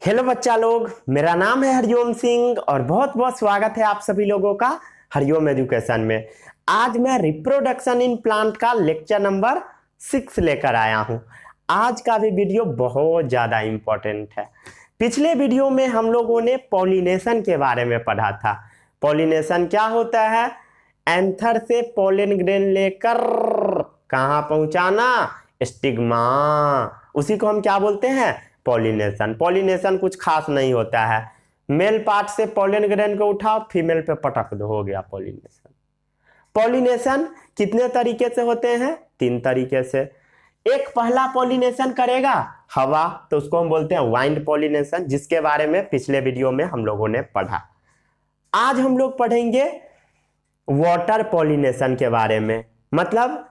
Hello बच्चा लोग, मेरा नाम है हरिओम सिंह और बहुत बहुत स्वागत है आप सभी लोगों का हरिओम एजुकेशन में। आज मैं रिप्रोडक्शन इन प्लांट का लेक्चर नंबर 6 लेकर आया हूं। आज का भी वीडियो बहुत ज़्यादा इम्पोर्टेंट है। पिछले वीडियो में हम लोगों ने पॉलिनेशन के बारे में पढ़ा था। पॉलिनेशन क्या होता है? एंथर से पोलन ग्रेन लेकर कहाँ पहुंचाना? स्टिग्मा। उसी को हम क्या बोलते हैं? पॉलिनेशन। पॉलिनेशन कुछ खास नहीं होता है। मेल पार्ट से पोलन ग्रेन को उठाओ, फीमेल पे पटक दो, हो गया पॉलिनेशन। पॉलिनेशन कितने तरीके से होते हैं? 3 तरीके से। एक पहला पॉलिनेशन करेगा हवा, तो उसको हम बोलते हैं वाइंड पॉलिनेशन, जिसके बारे में पिछले वीडियो में हम लोगों ने पढ़ा। आज हम लोग पढ़ेंगे वाटर पॉलिनेशन के बारे में। मतलब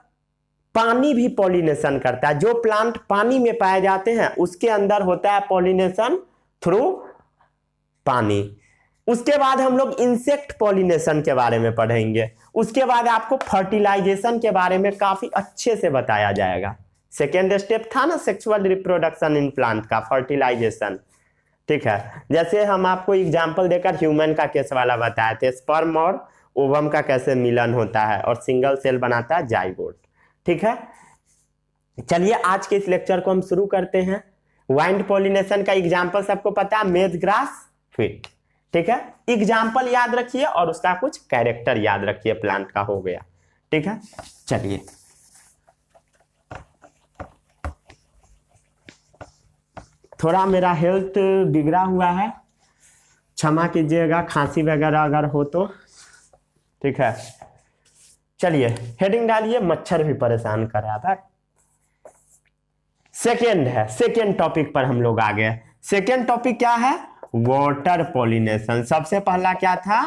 पानी भी पॉलिनेशन करता है। जो प्लांट पानी में पाए जाते हैं उसके अंदर होता है पॉलिनेशन थ्रू पानी। उसके बाद हम लोग इंसेक्ट पॉलिनेशन के बारे में पढ़ेंगे। उसके बाद आपको फर्टिलाइजेशन के बारे में काफी अच्छे से बताया जाएगा। सेकेंड स्टेप था ना सेक्सुअल रिप्रोडक्शन इन प्लांट का, फर्टिलाइजेशन। ठीक है, जैसे हम आपको एग्जांपल देकर ह्यूमन का केस वाला बताए थे, स्पर्म और ओवम का कैसे मिलन होता है और सिंगल सेल बनाता है जाइगोट। ठीक है, चलिए आज के इस लेक्चर को हम शुरू करते हैं। वाइंड पॉलिनेशन का एग्जांपल सबको पता है, मेज ग्रास फिट। ठीक है, एग्जांपल याद रखिए और उसका कुछ कैरेक्टर याद रखिए, प्लांट का हो गया। ठीक है, चलिए थोड़ा मेरा हेल्थ बिगड़ा हुआ है, क्षमा कीजिएगा खांसी वगैरह अगर हो तो। ठीक है, चलिए हेडिंग डालिए, मच्छर भी परेशान कर रहा था। सेकेंड है, सेकेंड टॉपिक पर हम लोग आ गए। सेकेंड टॉपिक क्या है? Water pollination. सबसे पहला क्या था?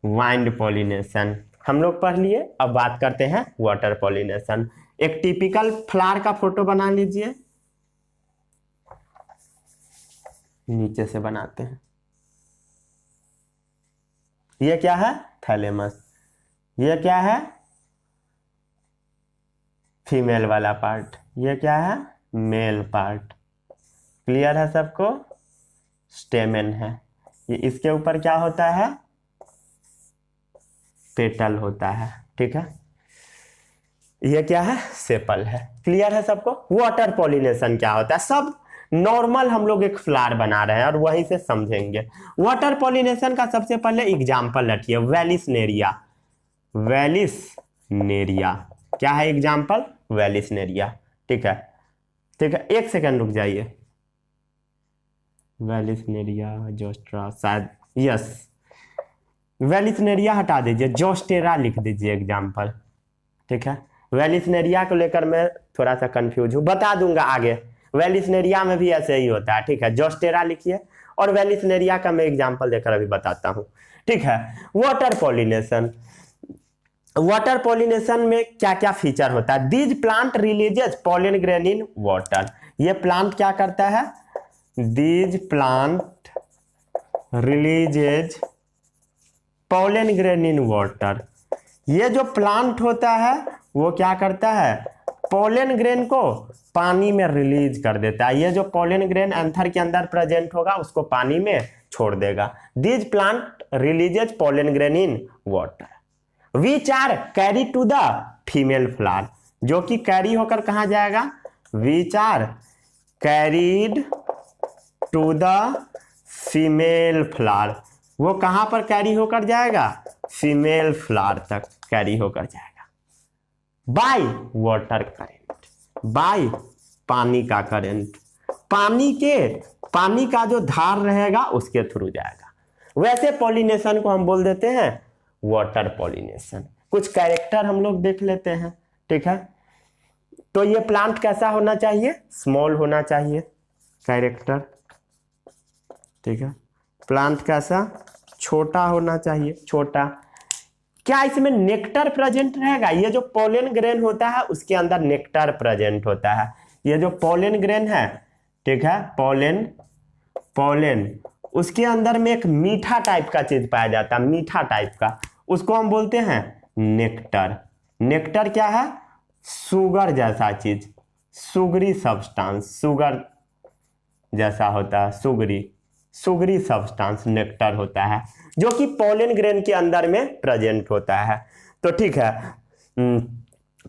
वाइंड पॉलिनेशन हम लोग पढ़ लिए। अब बात करते हैं वाटर पॉलिनेशन। एक टिपिकल फ्लावर का फोटो बना लीजिए, नीचे से बनाते हैं। ये क्या है? थैलेमस। ये क्या है? फीमेल वाला पार्ट। ये क्या है? Male part. क्लियर है सबको? स्टेमेन है। ये इसके ऊपर क्या होता है? पेटल होता है। ठीक है, ये क्या है? सेपल है। क्लियर है सबको? वाटर पॉलिनेशन क्या होता है? सब नॉर्मल हम लोग एक फ्लावर बना रहे हैं और वहीं से समझेंगे। वाटर पॉलिनेशन का सबसे पहले एग्जाम्पल रखिए, वेलिसनेरिया। वेलिसनेरिया क्या है एग्जाम्पल? वेलिसनेरिया। ठीक है, ठीक है, एक सेकंड रुक जाइए। वेलिसनेरिया जोस्ट्रा, शायद यस, वेलिसनेरिया हटा दीजिए, जोस्टेरा लिख दीजिए एग्जाम्पल। ठीक है, वेलिसनेरिया को लेकर मैं थोड़ा सा कंफ्यूज हूं, बता दूंगा आगे। वेलिसनेरिया में भी ऐसे ही होता है। ठीक है, जोस्टेरा लिखिए और वेलिसनेरिया का मैं एग्जाम्पल देकर अभी बताता हूं। ठीक है, वाटर पॉलिनेशन। वाटर पॉलिनेशन में क्या क्या फीचर होता है? These plant releases pollen grain in water. ये प्लांट क्या करता है? These plant releases pollen grain in water. ये जो प्लांट होता है वो क्या करता है? पोलन ग्रेन को पानी में रिलीज कर देता है। ये जो पोलन ग्रेन एंथर के अंदर प्रेजेंट होगा उसको पानी में छोड़ देगा। These plant releases pollen grain in water which are carry to the female flower. जो कि कैरी होकर कहां जाएगा? Which are carried to the female flower. वो कहां पर कैरी होकर जाएगा? फीमेल फ्लावर तक कैरी होकर जाएगा। बाय वाटर करेंट, बाय पानी का करंट। पानी का जो धार रहेगा उसके थ्रू जाएगा। वैसे पॉलिनेशन को हम बोल देते हैं वाटर पॉलिनेशन। कुछ कैरेक्टर हम लोग देख लेते हैं। ठीक है, तो ये प्लांट कैसा होना चाहिए? स्मॉल होना चाहिए कैरेक्टर। ठीक है, प्लांट कैसा? छोटा होना चाहिए, छोटा। क्या इसमें नेक्टर प्रेजेंट रहेगा? ये जो पोलन ग्रेन होता है उसके अंदर नेक्टर प्रेजेंट होता है। ये जो पोलन ग्रेन है, ठीक है, पोलन उसके अंदर में एक मीठा टाइप का चीज पाया जाता है, मीठा टाइप का, उसको हम बोलते हैं नेक्टर। नेक्टर क्या है? सुगर जैसा चीज, सुगरी सब्सटेंस, सुगर जैसा होता है सुगरी सब्सटेंस नेक्टर होता है जो कि पोलन ग्रेन के अंदर में प्रेजेंट होता है। तो ठीक है,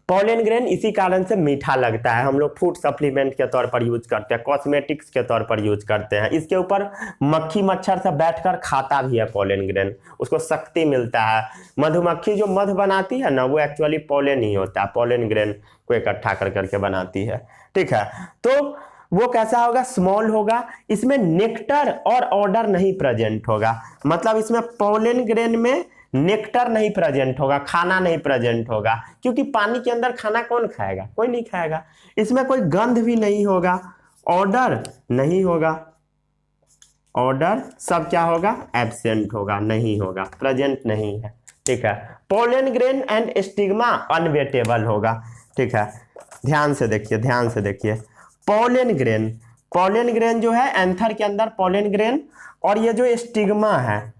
पोलन ग्रेन इसी कारण से मीठा लगता है। हम लोग फूड सप्लीमेंट के तौर पर यूज करते हैं, कॉस्मेटिक्स के तौर पर यूज करते हैं। इसके ऊपर मक्खी मच्छर से बैठकर खाता भी है पोलन ग्रेन, उसको शक्ति मिलता है। मधुमक्खी जो मध बनाती है ना, वो एक्चुअली पोलन ही होता है, पोलन ग्रेन को इकट्ठा कर करके बनाती है। ठीक है, तो वो कैसा होगा, स्मॉल होगा। इसमें नेक्टर और ऑर्डर नहीं प्रेजेंट होगा, मतलब इसमें पोलन ग्रेन में नेक्टर नहीं प्रेजेंट होगा, खाना नहीं प्रेजेंट होगा, क्योंकि पानी के अंदर खाना कौन खाएगा, कोई नहीं खाएगा। इसमें कोई गंध भी नहीं होगा, ऑर्डर नहीं होगा, ऑर्डर सब क्या होगा, एब्सेंट होगा, नहीं होगा, प्रेजेंट नहीं है। ठीक है, pollen grain and stigma unwettable होगा। ठीक है, ध्यान से देखिए पोलन ग्रेन जो है एंथर के अंदर पोलन ग्रेन, और ये जो स्टिग्मा है,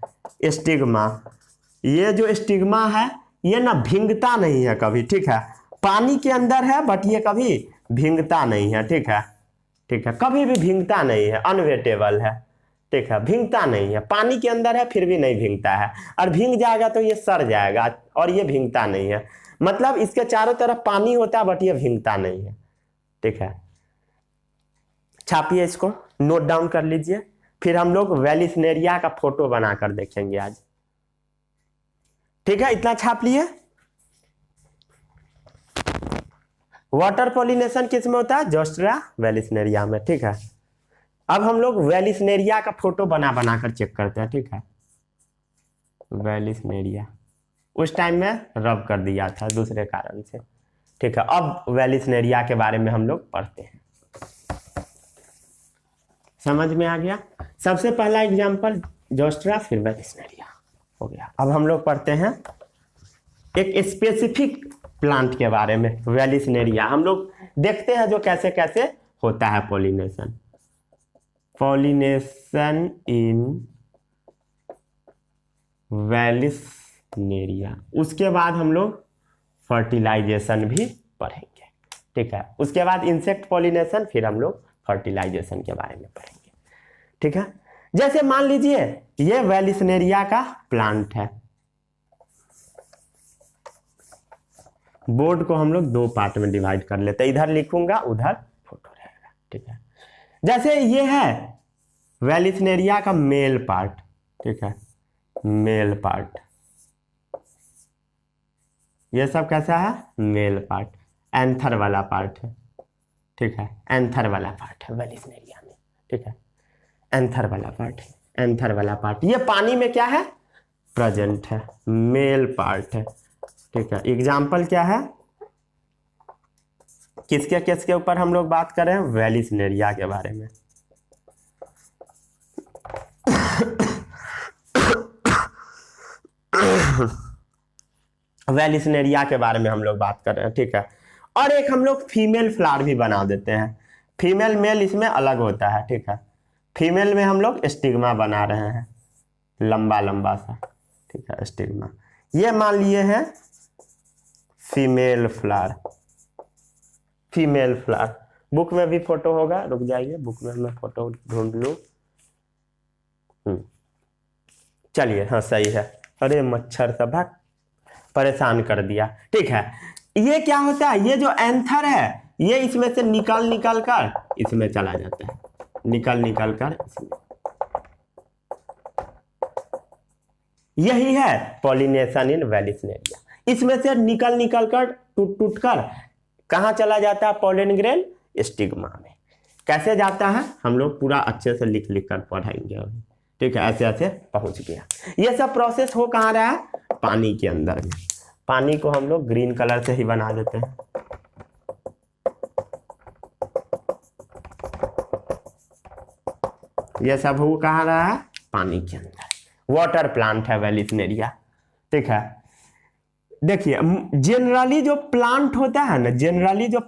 ये जो स्टिग्मा है ये ना भींगता नहीं है कभी। ठीक है, पानी के अंदर है बट ये कभी भींगता नहीं है। ठीक है, कभी भी भींगता नहीं है, अनवेटेबल है। ठीक है, भींगता नहीं है, पानी के अंदर है फिर भी नहीं भींगता है, और भींग जाएगा तो ये सड़ जाएगा, और ये भींगता नहीं है। मतलब इसके चारों तरफ पानी होता है बट ये भींगता नहीं है। ठीक है, छापिए इसको, नोट डाउन कर लीजिए, फिर हम लोग वेलिस्नेरिया का फोटो बनाकर देखेंगे आज। ठीक है, इतना छाप लिए। वाटर पॉलिनेशन किस में होता है, जोस्ट्रा वेलिस्नेरिया में। ठीक है, अब हम लोग वेलिस्नेरिया का फोटो बना कर चेक करते हैं। ठीक है, वेलिस्नेरिया उस टाइम में रब कर दिया था दूसरे कारण से। ठीक है, अब वेलिस्नेरिया के बारे में हम लोग पढ़ते हैं। समझ में आ गया। सबसे पहला एग्जांपल जोस्ट्रा, फिर वेलिस्नेरिया हो गया। अब हम लोग पढ़ते हैं एक स्पेसिफिक प्लांट के बारे में, वेलिस्नेरिया। हम लोग देखते हैं जो कैसे कैसे होता है पॉलिनेशन इन वेलिस्नेरिया। उसके बाद हम लोग फर्टिलाइजेशन भी पढ़ेंगे। ठीक है, उसके बाद इंसेक्ट पॉलिनेशन, फिर हम लोग फर्टिलाइजेशन के बारे में पढ़ेंगे। ठीक है, जैसे मान लीजिए ये वेलिस्नेरिया का प्लांट है। बोर्ड को हम लोग दो पार्ट में डिवाइड कर लेते हैं, इधर लिखूंगा उधर फोटो रहेगा। ठीक है, जैसे ये है वेलिस्नेरिया का मेल पार्ट। ठीक है, मेल पार्ट, ये सब कैसा है, मेल पार्ट, एंथर वाला पार्ट है। ठीक है, एंथर वाला पार्ट है वेलिस्नेरिया में। ठीक है, एंथर वाला पार्ट है, एंथर वाला पार्ट ये पानी में क्या है, प्रेजेंट है, मेल पार्ट है। ठीक है, एग्जाम्पल क्या है, किसके ऊपर हम लोग बात कर रहे हैं, वेलिस्नेरिया के बारे में। वेलिस्नेरिया के बारे में हम लोग बात कर रहे हैं। ठीक है, और एक हम लोग फीमेल फ्लावर भी बना देते हैं। फीमेल मेल इसमें अलग होता है। ठीक है, फीमेल में हम लोग स्टिग्मा बना रहे हैं, लंबा लंबा सा। ठीक है, स्टिग्मा ये मान लिए हैं फीमेल फ्लावर। बुक में भी फोटो होगा, रुक जाइए, बुक में मैं फोटो ढूंढ लूं। चलिए, हाँ सही है। अरे मच्छर सब परेशान कर दिया। ठीक है, ये क्या होता है, ये जो एंथर है ये इसमें से निकल कर इसमें चला जाता है, निकल कर इसमें। यही है पॉलिनेशन इन वेलिस्नेरिया। इसमें से निकल कर टूट कर कहाँ चला जाता है, पोलन ग्रेन स्टिग्मा में। कैसे जाता है हम लोग पूरा अच्छे से लिख कर पढ़ाएंगे अभी। ठीक है, ऐसे पहुंच गया। ये सब प्रोसेस हो कहाँ रहा है, पानी के अंदर में। पानी को हम लोग ग्रीन कलर से ही बना देते हैं। ये सब हो कहाँ रहा है, पानी के अंदर। वाटर प्लांट है वेलिस्नेरिया। ठीक है, देखिए जनरली जो प्लांट होता है ना,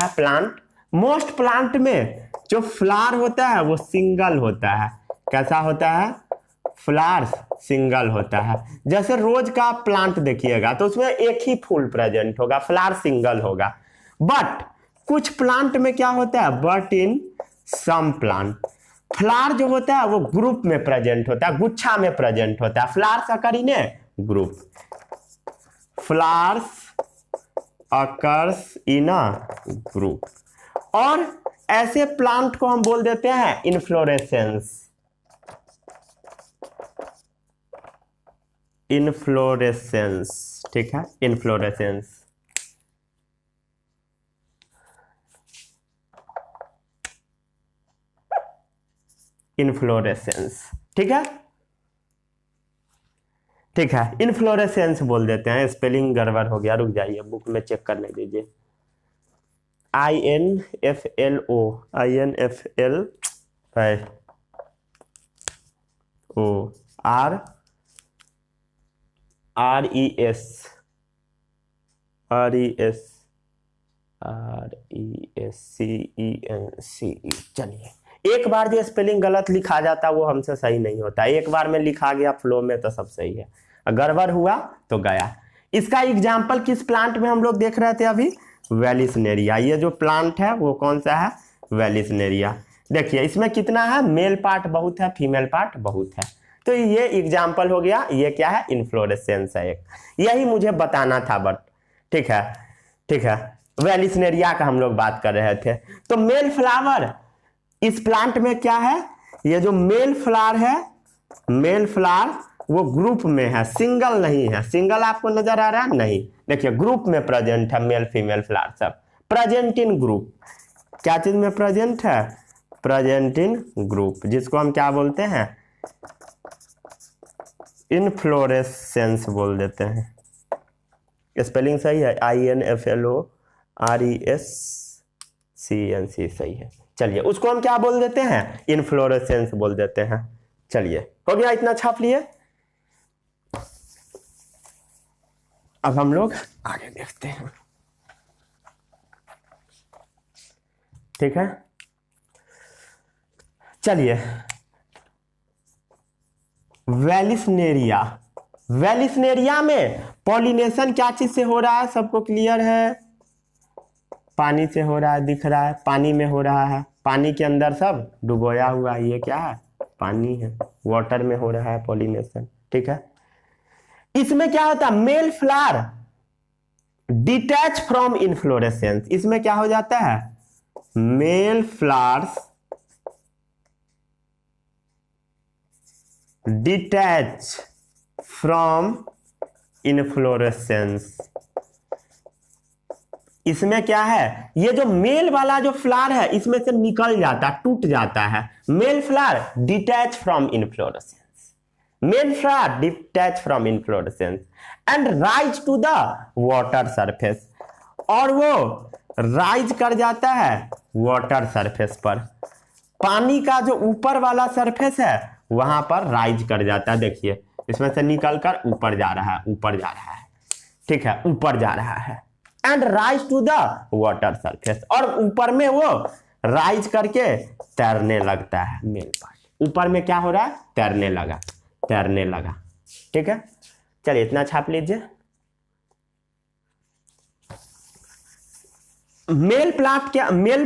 प्लांट मोस्ट प्लांट में जो फ्लावर होता है वो सिंगल होता है। कैसा होता है, फ्लावर्स सिंगल होता है। जैसे रोज का प्लांट देखिएगा तो उसमें एक ही फूल प्रेजेंट होगा, फ्लावर सिंगल होगा। बट कुछ प्लांट में क्या होता है, but in some plant. Flower जो होता है वो ग्रुप में प्रेजेंट होता है, गुच्छा में प्रेजेंट होता है। Flowers occur in A group, flowers occurs in a group. और ऐसे प्लांट को हम बोल देते हैं इनफ्लोरेसेंस। इनफ्लोरेसेंस, ठीक है, इनफ्लोरेसेंस। इनफ्लोरेसेंस, ठीक है, ठीक है, इनफ्लोरेसेंस बोल देते हैं। स्पेलिंग गड़बड़ हो गया, रुक जाइए बुक में चेक करने दीजिए। INFLO, INFL है ओ RRES, RESCENCE। चलिए, एक बार जो स्पेलिंग गलत लिखा जाता है वो हमसे सही नहीं होता। एक बार में लिखा गया फ्लो में तो सब सही है, गड़बड़ हुआ तो गया। इसका एग्जाम्पल किस प्लांट में हम लोग देख रहे थे अभी? वेलिसनेरिया। ये जो प्लांट है वो कौन सा है? वेलिसनेरिया। देखिए इसमें कितना है? मेल पार्ट बहुत है, फीमेल पार्ट बहुत है। तो ये एग्जाम्पल हो गया। ये क्या है? इन्फ्लोरेसेंस है एक। यही मुझे बताना था बट ठीक है, ठीक है। वेलिसनेरिया का हम लोग बात कर रहे थे। तो मेल फ्लावर इस प्लांट में क्या है? ये जो मेल फ्लावर है, मेल फ्लावर वो ग्रुप में है, सिंगल नहीं है। सिंगल आपको नजर आ रहा है? नहीं। देखिए ग्रुप में प्रेजेंट है, मेल फीमेल फ्लावर सब प्रेजेंट इन ग्रुप। क्या चीज में प्रेजेंट है? प्रेजेंट इन ग्रुप, जिसको हम क्या बोलते हैं? इनफ्लोरेसेंस बोल देते हैं। स्पेलिंग सही है, INFLORESCENC सही है। चलिए उसको हम क्या बोल देते हैं? इनफ्लोरेसेंस बोल देते हैं। चलिए हो गया, इतना छाप लिए। अब हम लोग आगे देखते हैं, ठीक है। चलिए वेलिसनेरिया, वेलिसनेरिया में पॉलिनेशन क्या चीज से हो रहा है? सबको क्लियर है? पानी से हो रहा है, दिख रहा है, पानी में हो रहा है। पानी के अंदर सब डुबोया हुआ है, ये क्या है? पानी है। वाटर में हो रहा है पॉलिनेशन, ठीक है। इसमें क्या होता है? Male flower detach from inflorescence. इसमें क्या हो जाता है? Male flowers detach from inflorescence. इसमें क्या है? ये जो मेल वाला जो फ्लावर है इसमें से निकल जाता है, टूट जाता है। Male flower detach from inflorescence, male flower detach from inflorescence and rise to the water surface. और वो राइज कर जाता है वाटर सरफेस पर। पानी का जो ऊपर वाला सरफेस है वहां पर राइज कर जाता है। देखिए इसमें से निकलकर ऊपर जा रहा है, ऊपर जा रहा है, ठीक है, ऊपर जा रहा है। And rise to the water surface, और ऊपर में वो राइज करके तैरने लगता है। मेल पार्ट ऊपर में क्या हो रहा है? तैरने लगा, तैरने लगा, ठीक है। चलिए इतना छाप लीजिए। मेल प्लांट क्या, मेल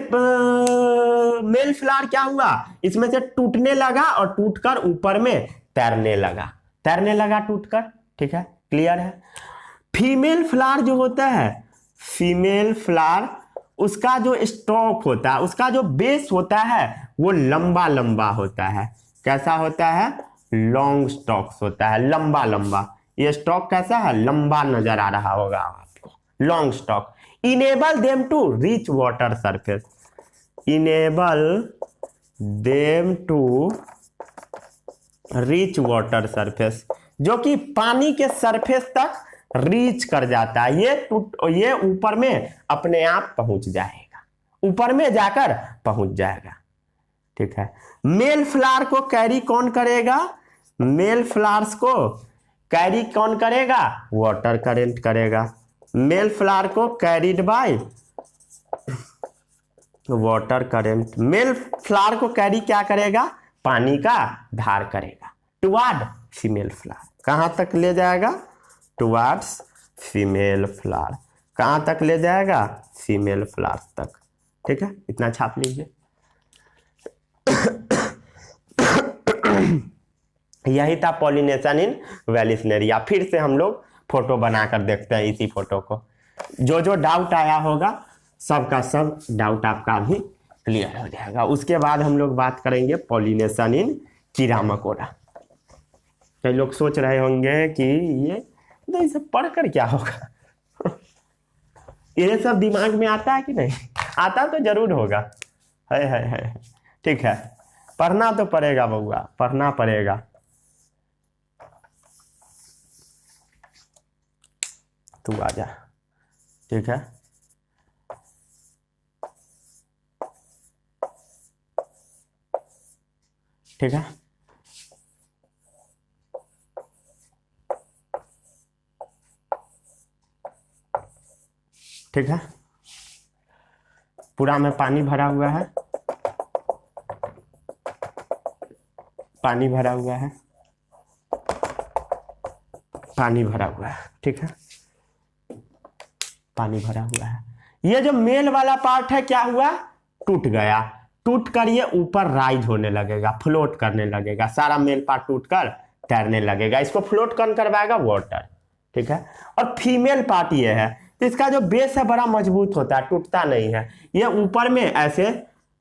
फ्लावर क्या हुआ? इसमें से टूटने लगा और टूटकर ऊपर में तैरने लगा, तैरने लगा टूटकर, ठीक है, क्लियर है। फीमेल फ्लावर जो होता है, फीमेल फ्लावर, उसका जो स्टॉक होता है, उसका जो बेस होता है वो लंबा लंबा होता है। कैसा होता है? लॉन्ग स्टॉक्स होता है, लंबा लंबा। ये स्टॉक कैसा है? लंबा नजर आ रहा होगा आपको, long stalk. Enable them to reach water surface, enable them to reach water surface, जो कि पानी के सरफेस तक रीच कर जाता है। ये ऊपर में अपने आप पहुंच जाएगा, ऊपर में जाकर पहुंच जाएगा, ठीक है। मेल फ्लावर को कैरी कौन करेगा? मेल फ्लावर्स को कैरी कौन करेगा? वाटर करंट करेगा। मेल फ्लावर को carried by water current. Male flower को कैरी क्या करेगा? पानी का धार करेगा टुवर्ड फीमेल फ्लावर। कहां तक ले जाएगा? Towards female flower. कहां तक ले जाएगा? फीमेल फ्लावर तक, ठीक है। इतना छाप लीजिए। यही था पॉलिनेशन इन वेलिस्नेरिया। फिर से हम लोग फोटो बनाकर देखते हैं इसी फोटो को। जो जो डाउट आया होगा सबका सब डाउट आपका भी क्लियर हो जाएगा। उसके बाद हम लोग बात करेंगे पॉलिनेशन इन कीड़ा मकोड़ा। कई लोग सोच रहे होंगे कि ये तो इसे पढ़कर क्या होगा ये सब दिमाग में आता है कि नहीं? आता तो जरूर होगा। है ठीक है, पढ़ना तो पड़ेगा बउआ, पढ़ना पड़ेगा। तू आजा, ठीक है। ठीक है, ठीक है। पूरा में पानी भरा हुआ है, पानी भरा हुआ है, पानी भरा हुआ है, ठीक है, पानी भरा हुआ है। ये जो मेल वाला पार्ट है क्या हुआ? टूट गया। टूट कर ये ऊपर राइज होने लगेगा, फ्लोट करने लगेगा। सारा मेल पार्ट टूट कर तैरने लगेगा। इसको फ्लोट कौन करवाएगा? वाटर, ठीक है। और फीमेल पार्ट ये है, तो इसका जो बेस है बड़ा मजबूत होता है, टूटता नहीं है। ये ऊपर में ऐसे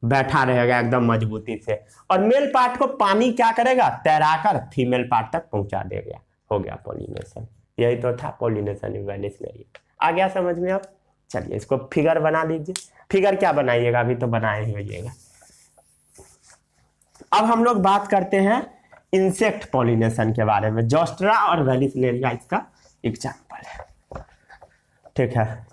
बैठा रहेगा एकदम मजबूती से। और मेल पार्ट को पानी क्या करेगा? तैराकर फीमेल पार्ट तक पहुंचा देगा। हो गया पॉलिनेशन। यही तो था पॉलिनेशन इन वेलिस्नेरिया। आ गया समझ में अब? चलिए इसको फिगर बना लीजिए। फिगर क्या बनाइएगा? अभी तो बनाए ही होइएगा। अब हम लोग बात करते हैं इंसेक्ट पॉलिनेशन के बारे में। जोस्ट्रा और वेलिस्नेरिया इसका एग्जाम्पल है, ठीक है।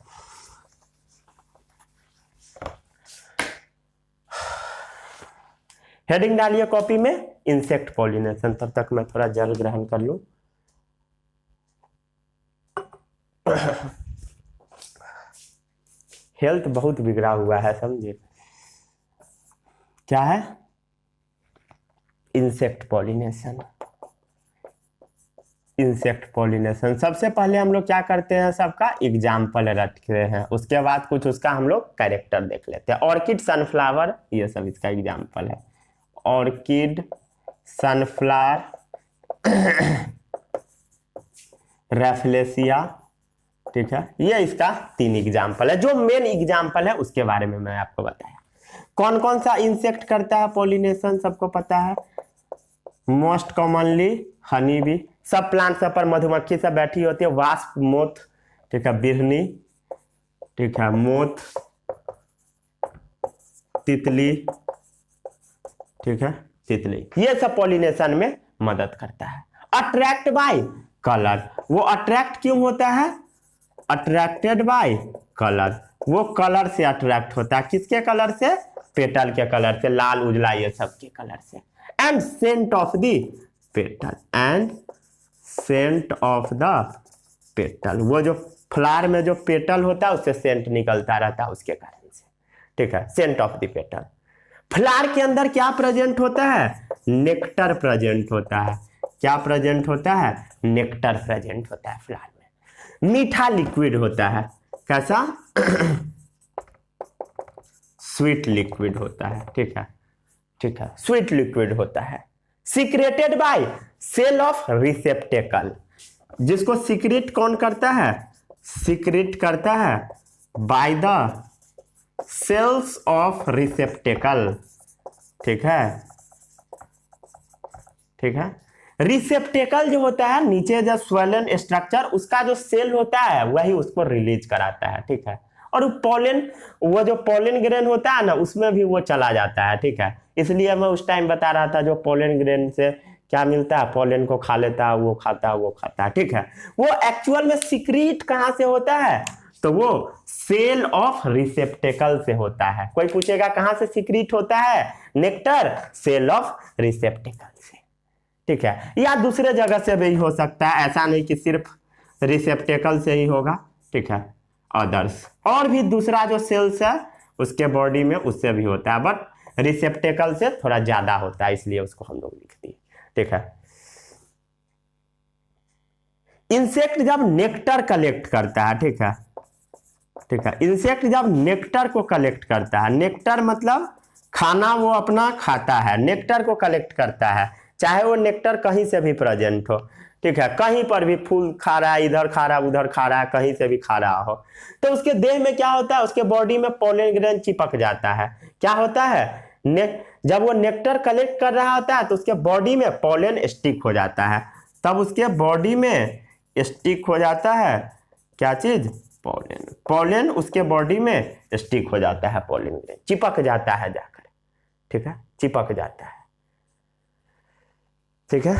हेडिंग डालिए कॉपी में, इंसेक्ट पॉलिनेशन। तब तक मैं थोड़ा जल ग्रहण कर लूं। हेल्थ बहुत बिगड़ा हुआ है, समझे। क्या है? Insect pollination. इंसेक्ट पॉलिनेशन सबसे पहले हम लोग क्या करते हैं? सबका एग्जाम्पल रखते हैं, उसके बाद कुछ उसका हम लोग कैरेक्टर देख लेते हैं। ऑर्किड, सनफ्लावर, ये सब इसका एग्जाम्पल है। ऑर्किड, सनफ्लावर, रैफलेसिया, ठीक है। ये इसका 3 एग्जाम्पल है। जो मेन एग्जाम्पल है उसके बारे में मैं आपको बताया। कौन कौन सा इंसेक्ट करता है पॉलिनेशन? सबको पता है। Most commonly honey bee. सब प्लांट सब पर मधुमक्खी सब बैठी होती है। वास्प, मोथ, ठीक है, बिरहनी, ठीक है, मोथ, तितली, ठीक है, तितली, ये सब पॉलिनेशन में मदद करता है। Attract by colour. वो अट्रैक्ट क्यों होता है? Attracted by colour. वो कलर से अट्रैक्ट होता है। किसके कलर से? पेटल के कलर से, लाल, उजला, ये सब के कलर से। And scent of the petal. And scent of the petal. वो जो फ्लावर में जो पेटल होता है उससे सेंट निकलता रहता है, उसके कारण से, ठीक है। Scent of the petal. Flower के अंदर क्या प्रेजेंट होता है? नेक्टर प्रेजेंट होता है। क्या प्रेजेंट होता है? नेक्टर प्रेजेंट होता है फ्लावर में। मीठा लिक्विड होता है। कैसा? स्वीट लिक्विड होता है, ठीक है, ठीक है, स्वीट लिक्विड होता है। Secreted by cell of receptacle. जिसको सीक्रेट कौन करता है? सीक्रेट करता है by the cells of receptacle, ठीक है, ठीक है। रिसेप्टेकल जो होता है नीचे जो स्वेलन स्ट्रक्चर, उसका जो सेल होता है वही उसको रिलीज कराता है, ठीक है। और वो जो पोलन ग्रेन होता है ना, उसमें भी वो चला जाता है, ठीक है। इसलिए मैं उस टाइम बता रहा था जो पोलन ग्रेन से क्या मिलता है? पोलन को खा लेता है, वो खाता है, वो खाता है, ठीक है। वो एक्चुअल में सीक्रेट कहां से होता है? तो वो सेल ऑफ रिसेप्टेकल से होता है। कोई पूछेगा कहां से सीक्रेट होता है? नेक्टर, सेल ऑफ रिसेप्टेकल से, ठीक है। या दूसरे जगह से भी हो सकता है, ऐसा नहीं कि सिर्फ रिसेप्टेकल से ही होगा, ठीक है। अदर्स और भी दूसरा जो सेल्स है उसके बॉडी में उससे भी होता है, बट रिसेप्टेकल से थोड़ा ज्यादा होता है, इसलिए उसको हम लोग लिखते हैं, ठीक है। इंसेक्ट जब नेक्टर कलेक्ट करता है, ठीक है, ठीक है, इंसेक्ट जब नेक्टर को कलेक्ट करता है, नेक्टर मतलब खाना वो अपना खाता है, नेक्टर को कलेक्ट करता है, चाहे वो नेक्टर कहीं से भी प्रेजेंट हो, ठीक है, कहीं पर भी फूल खा रहा है, इधर खा रहा है, उधर खा रहा है, कहीं से भी खा रहा हो, तो उसके देह में क्या होता है, उसके बॉडी में पोलन ग्रेन चिपक जाता है। क्या होता है, जब वो नेक्टर कलेक्ट कर रहा होता है तो उसके बॉडी में पोलन स्टिक हो जाता है, तब उसके बॉडी में स्टिक हो जाता है क्या चीज, पोलन। पोलन उसके बॉडी में स्टिक हो जाता है, पोलन ग्रेन चिपक जाता है जाकर, ठीक है, चिपक जाता है, ठीक है।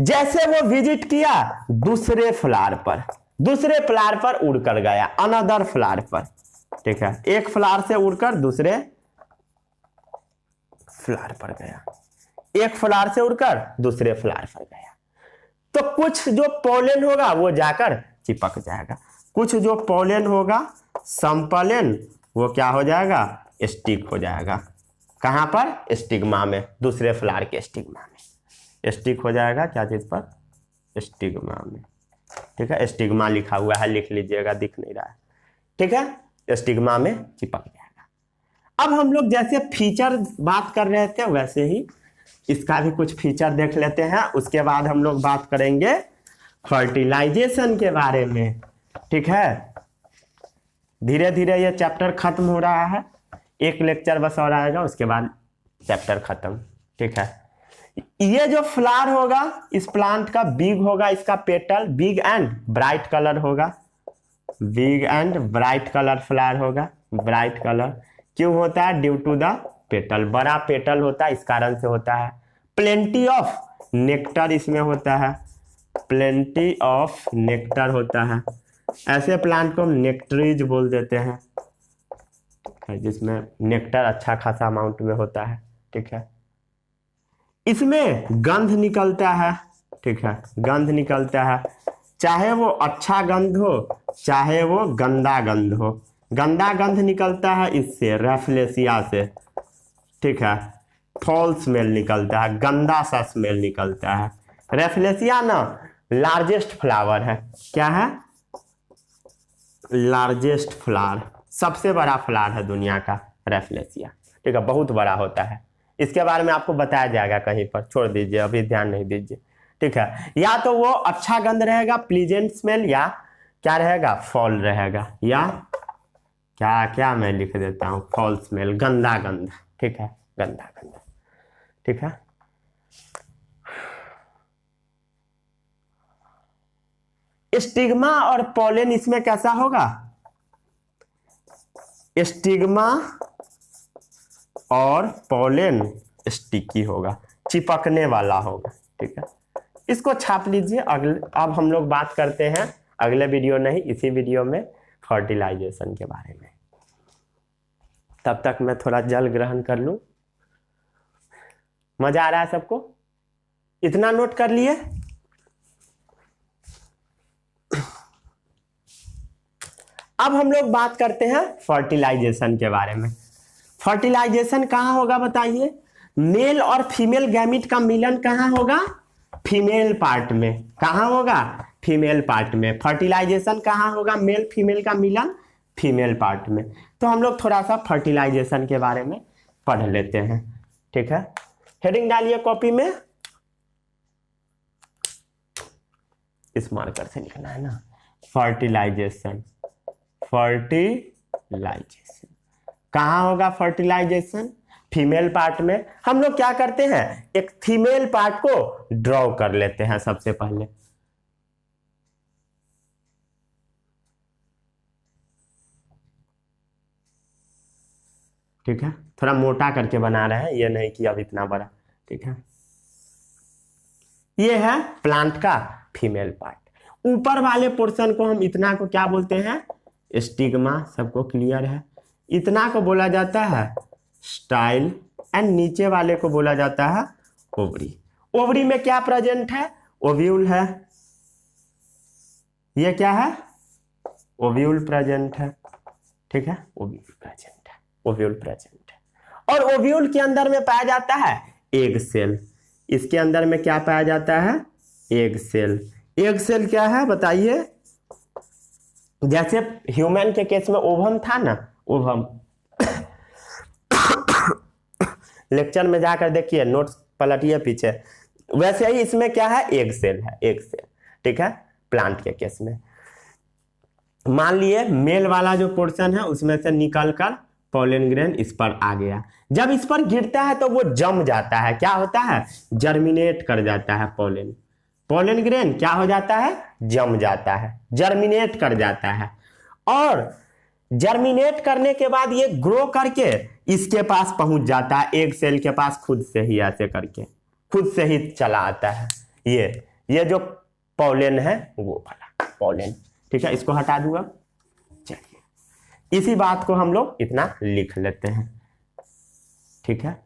जैसे वो विजिट किया दूसरे फ्लावर पर उड़कर गया, अनदर फ्लावर पर, ठीक है, एक फ्लावर से उड़कर दूसरे फ्लावर पर गया, एक फ्लावर से उड़कर दूसरे फ्लावर पर गया, तो कुछ जो पोलन होगा वो जाकर चिपक जाएगा, कुछ जो पोलन होगा संपोलन वो क्या हो जाएगा, स्टिक हो जाएगा। कहां पर, स्टिग्मा में, दूसरे फ्लावर के स्टिग्मा में स्टिक हो जाएगा, क्या चीज पर, स्टिग्मा में, ठीक है, स्टिग्मा लिखा हुआ है, लिख लीजिएगा, दिख नहीं रहा है, ठीक है, स्टिग्मा में चिपक जाएगा। अब हम लोग जैसे फीचर बात कर रहे थे वैसे ही इसका भी कुछ फीचर देख लेते हैं, उसके बाद हम लोग बात करेंगे फर्टिलाइजेशन के बारे में, ठीक है। धीरे धीरे ये चैप्टर खत्म हो रहा है, एक लेक्चर बस और आएगा, उसके बाद चैप्टर खत्म, ठीक है। ये जो फ्लावर होगा इस प्लांट का बिग होगा, इसका petal big and bright colour होगा, big and bright colour flower होगा, ब्राइट कलर क्यों होता है, ड्यू टू द पेटल, बड़ा पेटल होता है इस कारण से होता है। प्लेंटी ऑफ नेक्टर इसमें होता है, प्लेंटी ऑफ नेक्टर होता है, ऐसे प्लांट को हम नेक्टरीज बोल देते हैं, जिसमें नेक्टर अच्छा खासा अमाउंट में होता है, ठीक है। इसमें गंध निकलता है, ठीक है, गंध निकलता है, चाहे वो अच्छा गंध हो चाहे वो गंदा गंध हो। गंदा गंध निकलता है इससे, रेफ्लेसिया से, ठीक है, फॉल स्मेल निकलता है, गंदा सा स्मेल निकलता है। रेफ्लेसिया ना लार्जेस्ट फ्लावर है, क्या है, लार्जेस्ट फ्लावर, सबसे बड़ा फ्लावर है दुनिया का रेफ्लेसिया, ठीक है, बहुत बड़ा होता है। इसके बारे में आपको बताया जाएगा कहीं पर, छोड़ दीजिए अभी, ध्यान नहीं दीजिए, ठीक है। या तो वो अच्छा गंध रहेगा, प्लीजेंट स्मेल, या क्या रहेगा, फॉल रहेगा, या क्या क्या मैं लिख देता हूँ, फॉल स्मेल, गंदा गंध, ठीक है, गंदा गंध, ठीक है। स्टिग्मा और पोलन इसमें कैसा होगा, स्टिग्मा और पोलन स्टिकी होगा, चिपकने वाला होगा, ठीक है। इसको छाप लीजिए। अब हम लोग बात करते हैं अगले वीडियो नहीं, इसी वीडियो में फर्टिलाइजेशन के बारे में। तब तक मैं थोड़ा जल ग्रहण कर लूं। मजा आ रहा है सबको, इतना नोट कर लिए। अब हम लोग बात करते हैं फर्टिलाइजेशन के बारे में। फर्टिलाइजेशन कहाँ होगा बताइए, मेल और फीमेल गैमीट का मिलन कहाँ होगा, फीमेल पार्ट में। कहाँ होगा, फीमेल पार्ट में। फर्टिलाइजेशन कहाँ होगा, मेल फीमेल का मिलन फीमेल पार्ट में। तो हम लोग थोड़ा सा फर्टिलाइजेशन के बारे में पढ़ लेते हैं, ठीक है। हेडिंग डालिए कॉपी में, इस मार्कर से लिखना है ना, फर्टिलाइजेशन। फर्टिलाइजेशन कहाँ होगा, फर्टिलाइजेशन फीमेल पार्ट में। हम लोग क्या करते हैं, एक फीमेल पार्ट को ड्रॉ कर लेते हैं सबसे पहले। ठीक है, थोड़ा मोटा करके बना रहे हैं, ये नहीं कि अब इतना बड़ा, ठीक है। ये है प्लांट का फीमेल पार्ट। ऊपर वाले पोर्शन को हम इतना को क्या बोलते हैं, स्टिग्मा, सबको क्लियर है। इतना को बोला जाता है स्टाइल, एंड नीचे वाले को बोला जाता है ओवरी। ओवरी में क्या प्रेजेंट है, ओव्यूल है। ये क्या है, ओव्यूल प्रेजेंट है, ठीक है, ओव्यूल प्रेजेंट है, ओव्यूल प्रेजेंट है। और ओव्यूल के अंदर में पाया जाता है एग सेल। इसके अंदर में क्या पाया जाता है, एग सेल। एग सेल क्या है बताइए, जैसे ह्यूमन के केस में ओवम था ना, ओवम लेक्चर में जाकर देखिए, नोट्स पलटिए पीछे, वैसे ही इसमें क्या है, एग सेल है, एग सेल, ठीक है। प्लांट के केस में मान लिए मेल वाला जो पोर्शन है उसमें से निकलकर पॉलन ग्रेन इस पर आ गया। जब इस पर गिरता है तो वो जम जाता है, क्या होता है, जर्मिनेट कर जाता है पॉलन। पॉलन ग्रेन क्या हो जाता है, जम जाता है, जर्मिनेट कर जाता है। और जर्मिनेट करने के बाद ये ग्रो करके इसके पास पहुंच जाता है, एग सेल के पास खुद से ही, ऐसे करके खुद से ही चला आता है। ये जो पॉलन है वो वाला पॉलन, ठीक है। इसको हटा दूंगा। चलिए इसी बात को हम लोग इतना लिख लेते हैं, ठीक है।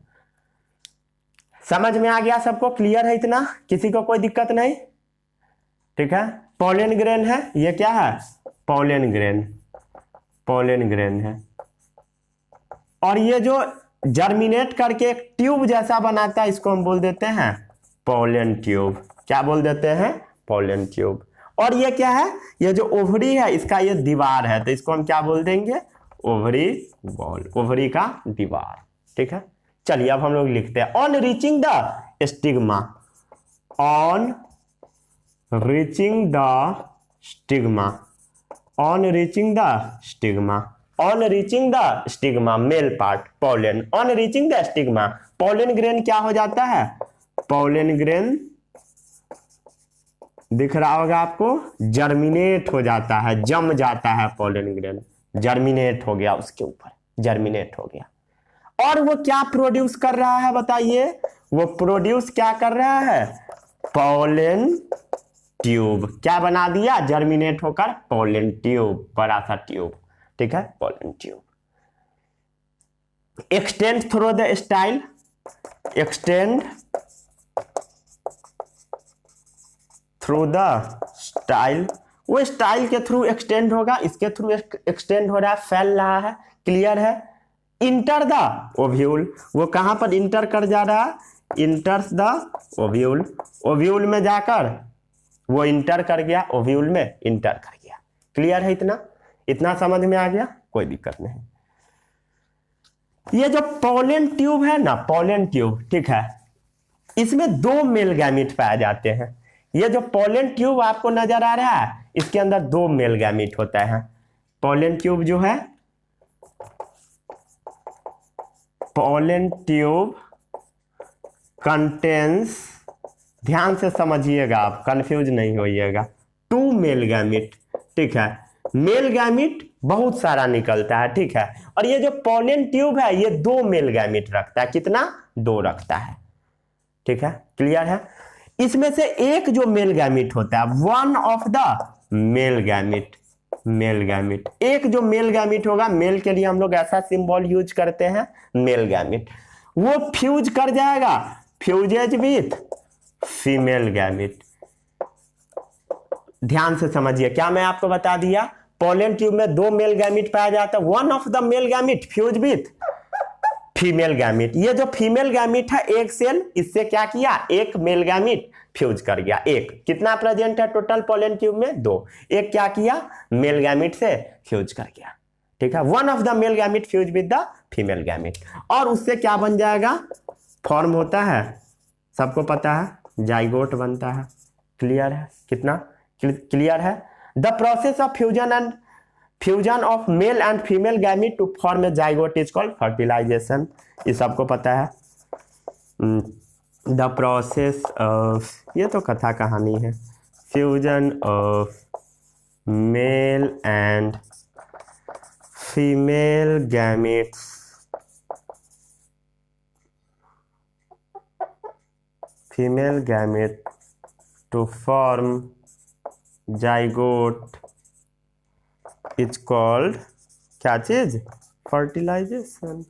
समझ में आ गया सबको, क्लियर है इतना, किसी को कोई दिक्कत नहीं, ठीक है। पॉलन ग्रेन है, ये क्या है, पॉलन ग्रेन, पॉलन ग्रेन है। और ये जो जर्मिनेट करके एक ट्यूब जैसा बनाता है इसको हम बोल देते हैं पॉलन ट्यूब। क्या बोल देते हैं, पॉलन ट्यूब। और ये क्या है, ये जो ओवरी है इसका ये दीवार है, तो इसको हम क्या बोल देंगे, ओवरी वॉल, ओवरी का दीवार, ठीक है। चलिए अब हम लोग लिखते हैं on reaching the stigma, on reaching the stigma, on reaching the stigma, on reaching the stigma male part pollen, on reaching the stigma pollen grain क्या हो जाता है, पॉलन ग्रेन दिख रहा होगा आपको, जर्मिनेट हो जाता है, जम जाता है पॉलन ग्रेन, जर्मिनेट हो गया, उसके ऊपर जर्मिनेट हो गया। और वो क्या प्रोड्यूस कर रहा है बताइए, वो प्रोड्यूस क्या कर रहा है, पॉलन ट्यूब। क्या बना दिया, जर्मिनेट होकर पॉलन ट्यूब, बड़ा सा ट्यूब, ठीक है, pollen tube. Extend through the style, extend through the style, वो स्टाइल के थ्रू एक्सटेंड होगा, इसके थ्रू एक्सटेंड हो रहा है, फैल रहा है, क्लियर है। इंटर द ओव्यूल, वो कहां पर इंटर कर जा रहा है, इंटर्स द ओव्यूल, ओव्यूल में जाकर वो इंटर कर गया, ओव्यूल में इंटर कर गया। क्लियर है इतना, इतना समझ में आ गया, कोई दिक्कत नहीं। ये जो पॉलन ट्यूब है ना, पॉलन ट्यूब, ठीक है, इसमें 2 मेल गैमीट पाए जाते हैं। ये जो पॉलन ट्यूब आपको नजर आ रहा है इसके अंदर 2 मेल गैमीट होता है। पॉलन ट्यूब जो है, पॉलन ट्यूब कंटेन्स, ध्यान से समझिएगा आप, कंफ्यूज नहीं होइएगा, 2 मेल गैमीट, ठीक है। मेल गैमीट बहुत सारा निकलता है, ठीक है। और ये जो पॉलन ट्यूब है ये 2 मेल गैमीट रखता है, कितना, 2 रखता है, ठीक है, क्लियर है। इसमें से एक जो मेल गैमीट होता है, one of the male gamete, male gamete, एक जो मेल गैमीट होगा, मेल के लिए हम लोग ऐसा सिंबल यूज करते हैं, मेल गैमीट, वो फ्यूज कर जाएगा, फ्यूजेज विथ फीमेल गैमीट। ध्यान से समझिए, क्या मैं आपको बता दिया, पॉलन ट्यूब में 2 मेल गैमीट पाया जाता है, one of the male gamete fuse with female gamete. ये जो फीमेल गैमीट है, एक सेल इससे क्या किया, एक मेल गैमीट फ्यूज कर गया, एक, कितना प्रेजेंट है टोटल पॉलन ट्यूब में, 2, एक क्या किया, मेल गैमीट से फ्यूज कर गया, ठीक है, one of the male gamete fuse with the female gamete. और उससे क्या बन जाएगा, फॉर्म होता है, सबको पता है, जाइगोट बनता है। क्लियर है, कितना क्लियर है। The process of fusion and fusion of male and female gamete to form a zygote is called fertilisation, ये सबको पता है। द प्रोसेस ऑफ, ये तो कथा कहानी है, fusion of male and female gametes female gamete to form zygote is called क्या चीज, फर्टिलाइजेशन,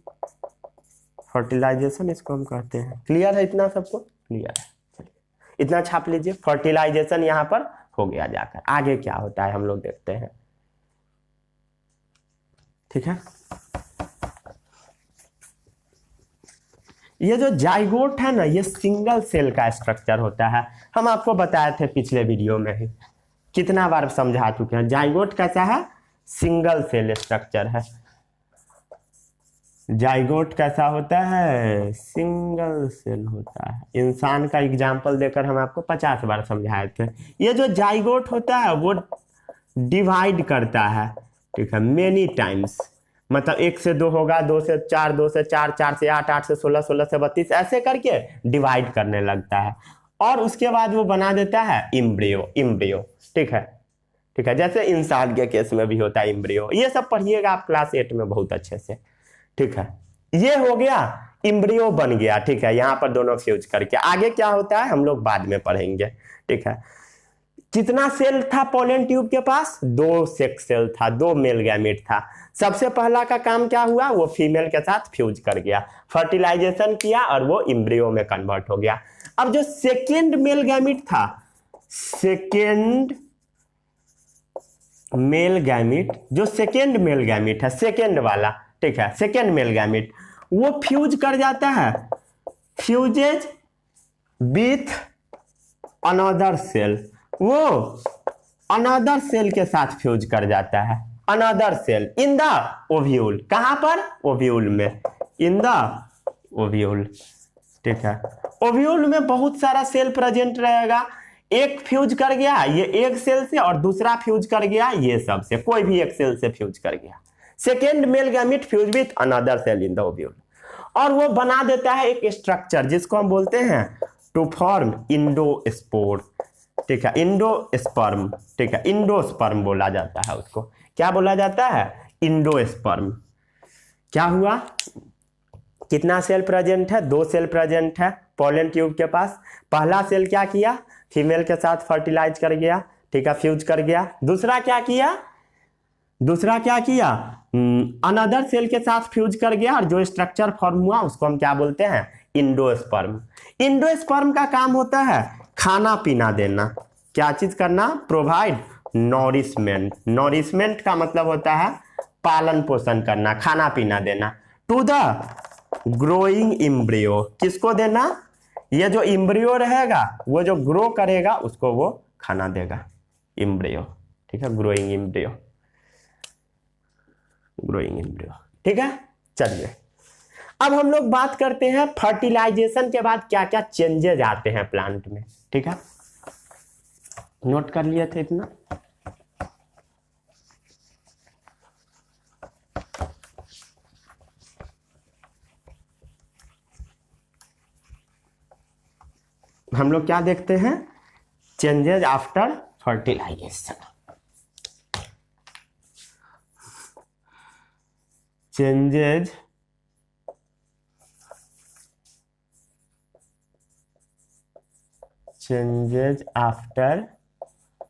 फर्टिलाइजेशन इसको हम कहते हैं। क्लियर है इतना सबको, क्लियर है, चलिए इतना छाप लीजिए, फर्टिलाइजेशन यहाँ पर हो गया। जाकर आगे क्या होता है हम लोग देखते हैं, ठीक है। ये जो जाइगोट है ना, ये सिंगल सेल का स्ट्रक्चर होता है, हम आपको बताए थे पिछले वीडियो में ही, कितना बार समझा चुके हैं। जाइगोट कैसा है, सिंगल सेल स्ट्रक्चर है। जाइगोट कैसा होता है? सिंगल सेल होता है। इंसान का एग्जाम्पल देकर हम आपको 50 बार समझाए थे। ये जो जाइगोट होता है वो डिवाइड करता है, ठीक है, मेनी टाइम्स। मतलब 1 से 2 होगा, 2 से 4, 2 से 4, 4 से 8, 8 से 16, 16 से 32, ऐसे करके डिवाइड करने लगता है और उसके बाद वो बना देता है इम्ब्रियो। इम्ब्रियो, ठीक है, ठीक है, जैसे इंसान के केस में भी होता है इम्ब्रियो। ये सब पढ़िएगा आप क्लास 8 में बहुत अच्छे से, ठीक है। ये हो गया, इम्ब्रियो बन गया, ठीक है, यहाँ पर दोनों फ्यूज करके। आगे क्या होता है हम लोग बाद में पढ़ेंगे, ठीक है। कितना सेल था पोलन ट्यूब के पास? 2 सेक्स सेल था, 2 मेल गैमेट था। सबसे पहला का काम क्या हुआ? वो फीमेल के साथ फ्यूज कर गया, फर्टिलाइजेशन किया और वो इम्ब्रियो में कन्वर्ट हो गया। अब जो सेकेंड मेल गैमेट था, सेकेंड मेल गैमेट, जो सेकेंड मेल गैमेट है, सेकेंड वाला, ठीक है, सेकेंड मेल गैमेट, वो फ्यूज कर जाता है, फ्यूजेज विथ अनदर सेल। वो अनदर सेल के साथ फ्यूज कर जाता है, another cell in the ovule. कहां पर? ओव्यूल में, इन द ओव्यूल, ठीक है। ओव्यूल में बहुत सारा सेल प्रेजेंट रहेगा। एक फ्यूज कर गया ये एक सेल से और दूसरा फ्यूज कर गया ये सब से, कोई भी एक सेल से फ्यूज कर गया। Second male gamete fuse with another cell in the ovule और वो बना देता है एक स्ट्रक्चर जिसको हम बोलते हैं टू फॉर्म इंडोस्पोर, ठीक है, इंडोस्पर्म, ठीक है, इंडोस्पर्म बोला जाता है उसको। क्या बोला जाता है? इंडोस्पर्म। क्या हुआ? कितना सेल प्रेजेंट है? 2 सेल प्रेजेंट है पोलन ट्यूब के पास। पहला सेल क्या किया? फीमेल के साथ फर्टिलाइज कर गया, ठीक है, फ्यूज कर गया। दूसरा क्या किया? दूसरा क्या किया? अनदर सेल के साथ फ्यूज कर गया और जो स्ट्रक्चर फॉर्म हुआ उसको हम क्या बोलते हैं? इंडोस्पर्म। इंडोस्पर्म का काम होता है खाना पीना देना। क्या चीज करना? Provide nourishment. नॉरिशमेंट का मतलब होता है पालन पोषण करना, खाना पीना देना टू द ग्रोइंग इम्ब्रियो। किसको देना? ये जो इम्ब्रियो रहेगा वो जो ग्रो करेगा उसको वो खाना देगा, इम्ब्रियो, ठीक है, ग्रोइंग इम्ब्रियो, ग्रोइंग इम्ब्रियो, ठीक है। चलिए अब हम लोग बात करते हैं फर्टिलाइजेशन के बाद क्या क्या चेंजेज आते हैं प्लांट में, ठीक है। नोट कर लिए थे इतना? हम लोग क्या देखते हैं? Changes after fertilisation. Changes changes after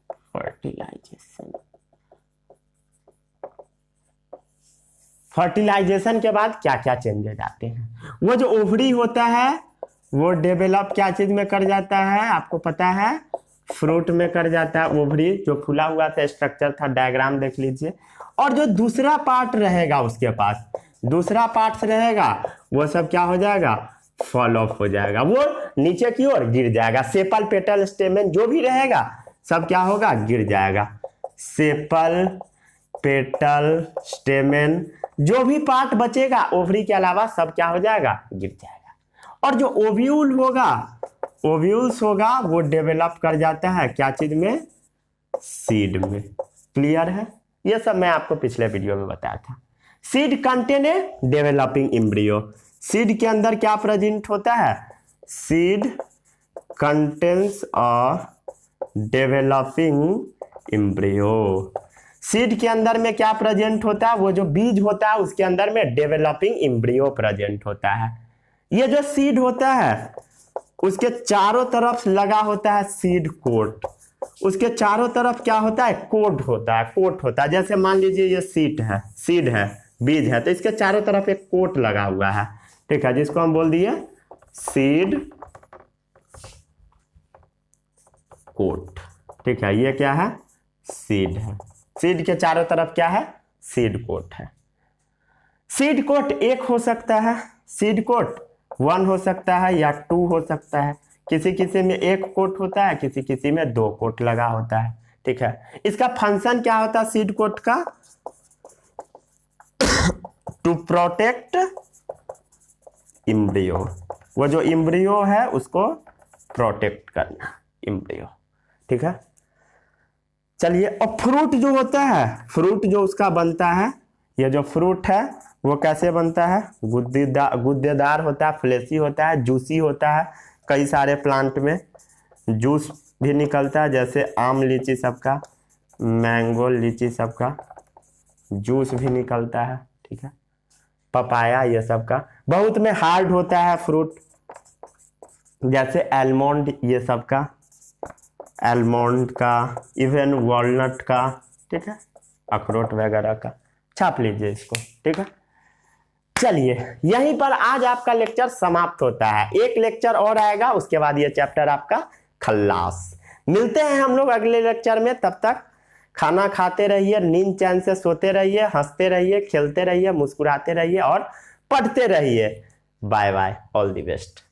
fertilisation. Fertilisation के बाद क्या क्या चेंजेज आते हैं? वो जो ओवरी होता है वो डेवलप क्या चीज में कर जाता है? आपको पता है, फ्रूट में कर जाता है। ओवरी जो फूला हुआ था, स्ट्रक्चर था, डायग्राम देख लीजिए। और जो दूसरा पार्ट रहेगा उसके पास, दूसरा पार्ट रहेगा वो सब क्या हो जाएगा? फॉल ऑफ हो जाएगा, वो नीचे की ओर गिर जाएगा। सेपल पेटल स्टेमेन जो भी रहेगा सब क्या होगा? गिर जाएगा। सेपल पेटल स्टेमेन जो भी पार्ट बचेगा ओवरी के अलावा सब क्या हो जाएगा? गिर जाएगा। और जो ओव्यूल होगा, ओव्यूल्स होगा, वो डेवलप कर जाता है क्या चीज में? सीड में। क्लियर है? ये सब मैं आपको पिछले वीडियो में बताया था। Seed contain a developing embryo. Seed के अंदर क्या प्रेजेंट होता है? Seed contains a developing embryo. Seed के अंदर में क्या प्रेजेंट होता है? वो जो बीज होता है उसके अंदर में डेवलपिंग इम्ब्रियो प्रेजेंट होता है। ये जो सीड होता है उसके चारों तरफ लगा होता है सीड कोट। उसके चारों तरफ क्या होता है? कोट होता है, कोट होता है। जैसे मान लीजिए ये सीड है, सीड है, बीज है, तो इसके चारों तरफ एक कोट लगा हुआ है, ठीक है, जिसको हम बोल दिए सीड कोट, ठीक है। ये क्या है? सीड है। सीड के चारों तरफ क्या है? सीड कोट है। सीड कोट एक हो सकता है, सीड कोट 1 हो सकता है या 2 हो सकता है। किसी किसी में 1 कोट होता है, किसी किसी में 2 कोट लगा होता है, ठीक है। इसका फंक्शन क्या होता है सीड कोट का? टू प्रोटेक्ट इम्ब्रियो, वो जो इम्ब्रियो है उसको प्रोटेक्ट करना, इम्ब्रियो। ठीक है, चलिए। और फ्रूट जो होता है, फ्रूट जो उसका बनता है, ये जो फ्रूट है वो कैसे बनता है? गुद्देदार होता है, फ्लेशी होता है, जूसी होता है। कई सारे प्लांट में जूस भी निकलता है, जैसे आम, लीची सबका, मैंगो, लीची सबका जूस भी निकलता है। ठीक है, पपाया ये सबका। बहुत में हार्ड होता है फ्रूट, जैसे एलमंड ये सबका, एलमंड का, इवन वॉलनट का। ठीक है, अखरोट वगैरह का। छाप लीजिए इसको। ठीक है, चलिए यहीं पर आज आपका लेक्चर समाप्त होता है। एक लेक्चर और आएगा, उसके बाद ये चैप्टर आपका खल्लास। मिलते हैं हम लोग अगले लेक्चर में। तब तक खाना खाते रहिए, नींद चैन से सोते रहिए, हंसते रहिए, खेलते रहिए, मुस्कुराते रहिए और पढ़ते रहिए। Bye bye, all the best.